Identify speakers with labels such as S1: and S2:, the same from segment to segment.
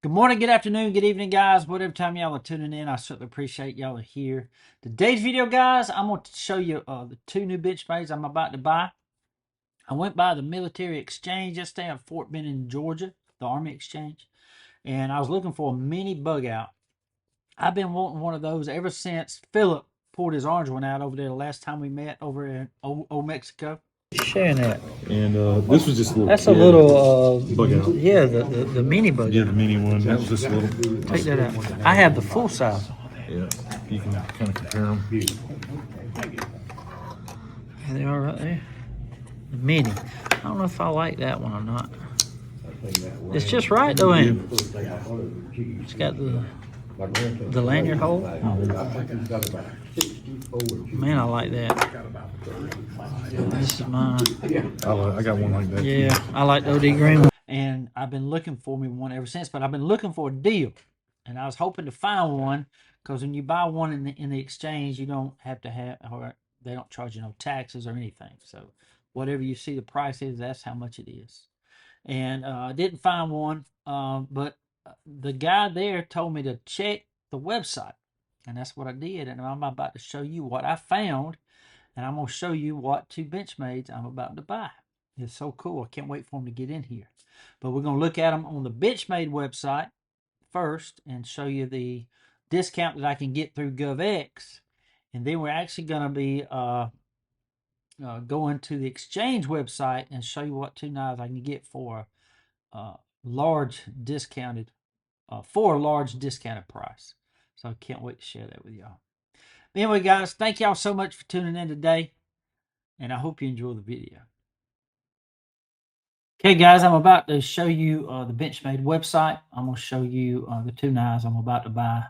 S1: Good morning, good afternoon, good evening, guys. Whatever time y'all are tuning in, I certainly appreciate y'all are here. Today's video, guys, I'm going to show you the two new Benchmades I'm about to buy. I went by the military exchange yesterday at Fort Benning, Georgia, the Army Exchange, and I was looking for a mini bug out. I've been wanting one of those ever since Philip pulled his orange one out over there the last time we met over in old Mexico. Sharing that.
S2: And this was just a little.
S1: That's a
S2: kid
S1: little,
S2: bug out.
S1: yeah, the mini bug
S2: Yeah,
S1: out.
S2: the mini one. That was just a little.
S1: Take that out. I have the full size.
S2: Yeah, you can kind of compare them.
S1: There they are right there. The mini. I don't know if I like that one or not. It's just right though, ain't it? It's got the lanyard hole. Man, I like that. This is mine.
S2: I got one like that.
S1: Yeah, I like the OD green one. And I've been looking for me one ever since, but I've been looking for a deal. And I was hoping to find one because when you buy one in the exchange, you don't have to have, or they don't charge you no taxes or anything. So whatever you see the price is, that's how much it is. And I didn't find one, but the guy there told me to check the website. And that's what I did. And I'm about to show you what I found. And I'm going to show you what two Benchmades I'm about to buy. It's so cool. I can't wait for them to get in here. But we're going to look at them on the Benchmade website first and show you the discount that I can get through GovX. And then we're actually going to be going to the exchange website and show you what two knives I can get for large discounted for a large discounted price. So I can't wait to share that with y'all. Anyway, guys, thank y'all so much for tuning in today, and I hope you enjoy the video. Okay, guys, I'm about to show you the Benchmade website. I'm going to show you the two knives I'm about to buy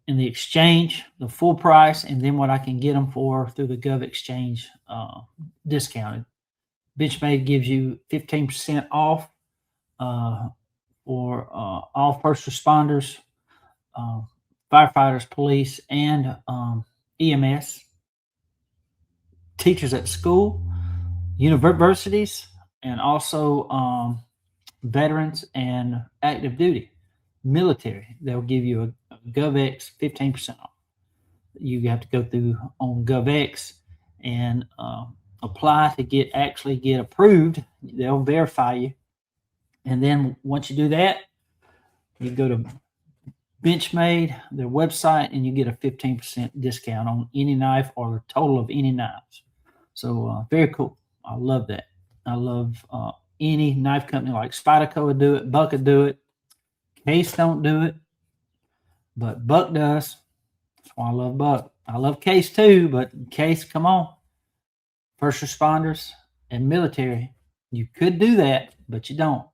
S1: in the exchange, the full price, and then what I can get them for through the Gov Exchange discounted. Benchmade gives you 15% off for all first responders, firefighters, police, and EMS, teachers at school, universities, and also veterans and active duty, military. They'll give you a GovX 15% off. You have to go through on GovX and apply to actually get approved. They'll verify you. And then once you do that, you go to Benchmade, their website, and you get a 15% discount on any knife or the total of any knives. So very cool. I love that. I love any knife company like Spyderco would do it, Buck would do it. Case don't do it, but Buck does. That's why I love Buck. I love Case too, but Case, come on. First responders and military, you could do that, but you don't.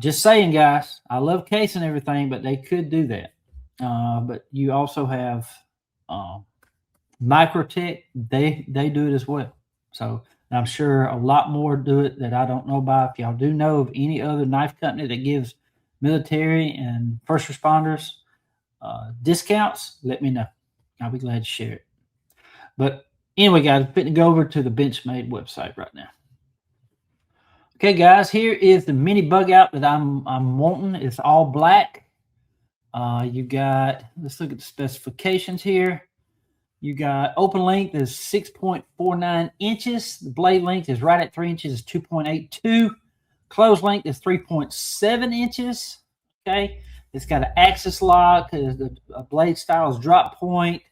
S1: Just saying, guys, I love Case and everything, but they could do that. But you also have Microtech. They do it as well. So I'm sure a lot more do it that I don't know about. If y'all do know of any other knife company that gives military and first responders discounts, let me know. I'll be glad to share it. But anyway, guys, I'm fitting to go over to the Benchmade website right now. Okay, guys, here is the mini bug out that I'm wanting. It's all black. You got, let's look at the specifications here. You got open length is 6.49 inches. The blade length is right at 3 inches, is 2.82. Close length is 3.7 inches. Okay, it's got an axis lock. The blade style is drop point.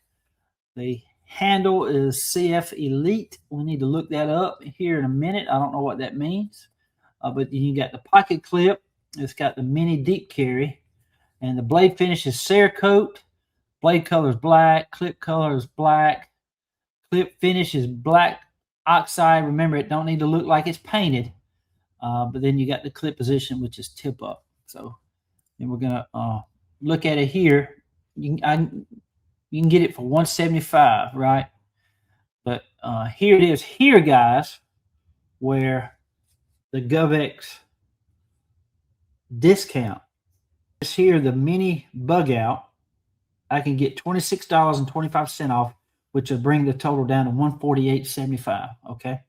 S1: The handle is CF Elite. We need to look that up here in a minute. I don't know what that means. But you got the pocket clip. It's got the mini deep carry. And the blade finish is Cerakote. Blade color is black. Clip color is black. Clip finish is black oxide. Remember, it don't need to look like it's painted. But then you got the clip position, which is tip up. So then we're going to look at it here. You can get it for $175, right? But here it is here, guys, where the GovX discount is here, the mini bug out. I can get $26.25 off, which will bring the total down to $148.75. Okay.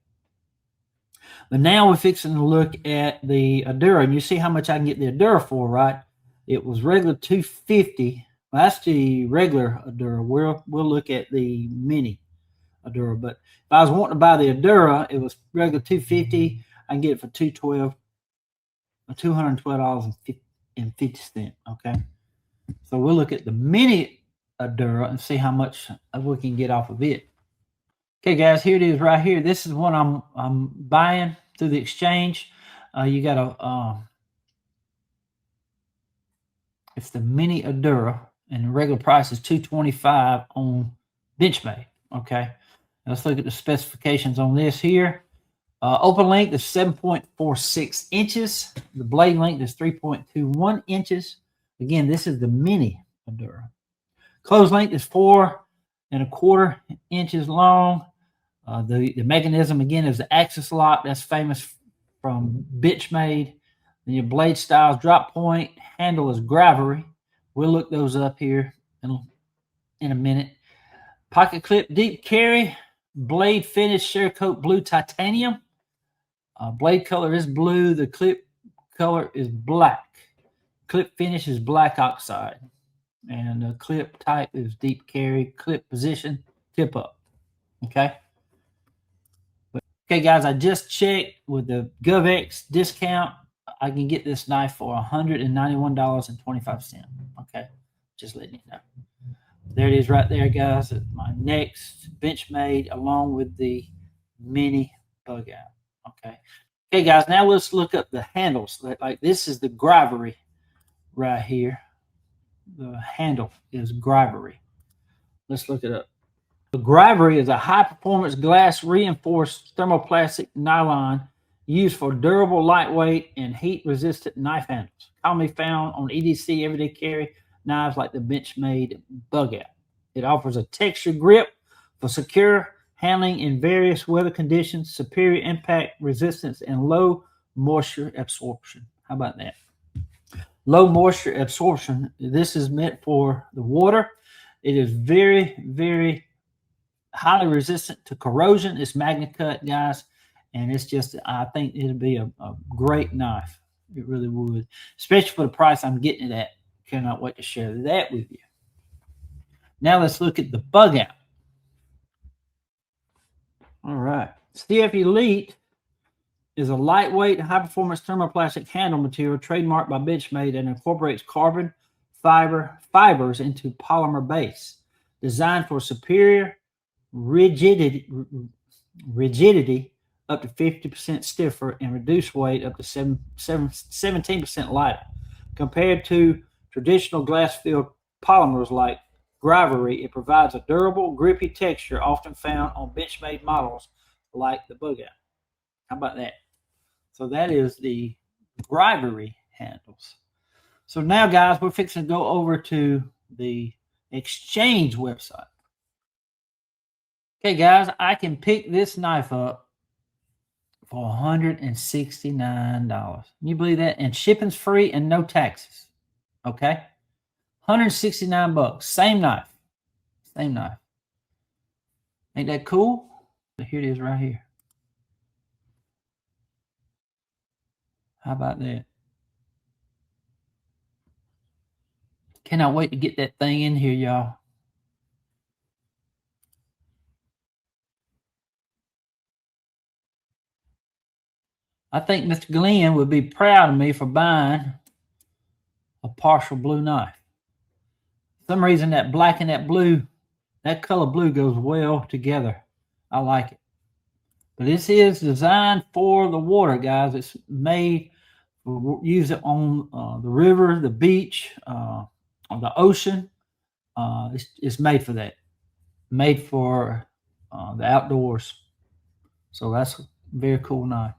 S1: But now we're fixing to look at the Adira, and you see how much I can get the Adira for, right? It was regular $250. Well, that's the regular Adira. We'll look at the Mini Adira. But if I was wanting to buy the Adira, it was regular $250. I can get it for $212.50. Okay. So we'll look at the Mini Adira and see how much we can get off of it. Okay, guys, here it is right here. This is what I'm buying through the exchange. You got a it's the Mini Adira, and the regular price is $225 on Benchmade. Okay, let's look at the specifications on this here. Open length is 7.46 inches. The blade length is 3.21 inches. Again, this is the Mini Adira. Close length is 4.25 inches long. The mechanism, again, is the axis lock. That's famous from Benchmade. Then your blade styles, drop point, handle is gravery. We'll look those up here in a minute. Pocket clip, deep carry, blade finish, Cerakote blue titanium. Blade color is blue. The clip color is black. Clip finish is black oxide. And the clip type is deep carry. Clip position, tip up. Okay. Okay, guys, I just checked with the GovX discount. I can get this knife for $191.25. Okay, just letting you know. There it is right there, guys. It's my next Benchmade along with the Mini Bugout. Okay. Okay, guys, now let's look up the handles. Like this is the gravery right here. The handle is gravery. Let's look it up. The gravery is a high-performance glass reinforced thermoplastic nylon used for durable, lightweight, and heat-resistant knife handles. Commonly found on EDC everyday carry knives like the Benchmade Bugout. It offers a textured grip for secure handling in various weather conditions, superior impact resistance, and low moisture absorption. How about that? Low moisture absorption. This is meant for the water. It is very, very highly resistant to corrosion. It's MagnaCut, guys, and it's just, I think it'd be a great knife. It really would, especially for the price I'm getting it at. Cannot wait to share that with you. Now let's look at the Bugout. All right, CF Elite is a lightweight, high-performance thermoplastic handle material trademarked by Benchmade and incorporates carbon fibers into polymer base, designed for superior rigidity up to 50% stiffer and reduced weight up to 17% lighter. Compared to traditional glass-filled polymers like gravery, it provides a durable, grippy texture often found on Benchmade models like the Bugout. How about that? So that is the gravery handles. So now, guys, we're fixing to go over to the exchange website. Okay, guys, I can pick this knife up for $169. Can you believe that? And shipping's free and no taxes. Okay? $169. Same knife. Same knife. Ain't that cool? Here it is right here. How about that? Cannot wait to get that thing in here, y'all. I think Mr. Glenn would be proud of me for buying a partial blue knife. For some reason, that black and that blue, that color blue goes well together. I like it. But this is designed for the water, guys. It's made for use it on the river, the beach, on the ocean. It's made for that. Made for the outdoors. So that's a very cool knife.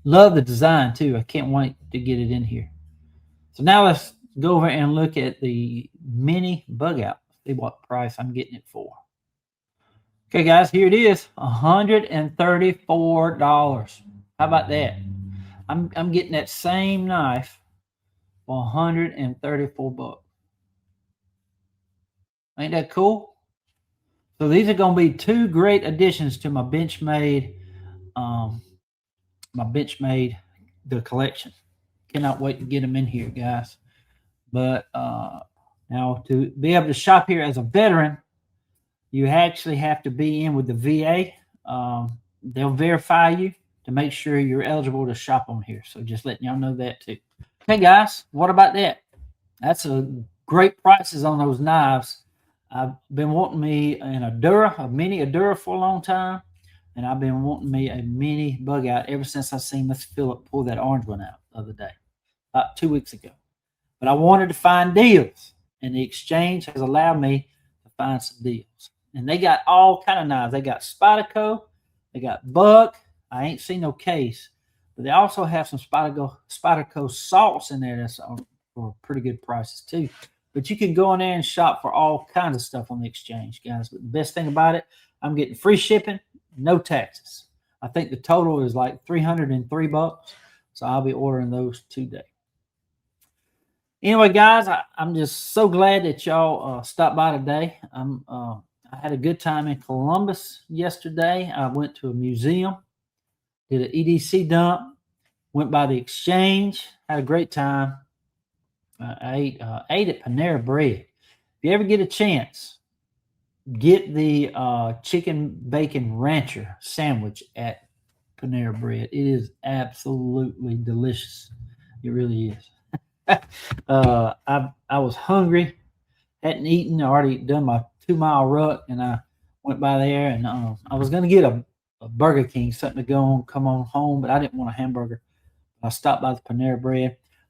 S1: Love the design too. I can't wait to get it in here. So now let's go over and look at the Mini Bugout. See what price I'm getting it for. Okay, guys, here it is. $134. How about that? I'm getting that same knife for $134. Ain't that cool? So these are going to be two great additions to my Benchmade my Benchmade, the collection. Cannot wait to get them in here, guys. But now to be able to shop here as a veteran, you actually have to be in with the VA. They'll verify you to make sure you're eligible to shop on here. So just letting y'all know that too. Okay, guys, what about that? That's a great prices on those knives. I've been wanting me an Adira, a mini Adira for a long time. And I've been wanting me a mini Bugout ever since I seen Miss Phillip pull that orange one out the other day, about 2 weeks ago. But I wanted to find deals, and the exchange has allowed me to find some deals. And they got all kind of knives. They got Spyderco, they got Buck. I ain't seen no case, but they also have some Spyderco salts in there that's for pretty good prices too. But you can go in there and shop for all kinds of stuff on the exchange, guys. But the best thing about it, I'm getting free shipping, no taxes. I think the total is like $303, so I'll be ordering those today. Anyway, guys, I'm just so glad that y'all stopped by today. I had a good time in Columbus yesterday. I went to a museum, did an EDC dump, went by the exchange, had a great time. I ate at Panera Bread. If you ever get a chance, get the chicken bacon rancher sandwich at Panera Bread. It is absolutely delicious. It really is. I was hungry, hadn't eaten. I already done my 2-mile rut, and I went by there, and I was going to get a Burger King, something to go on, come on home, but I didn't want a hamburger. I stopped by the Panera Bread.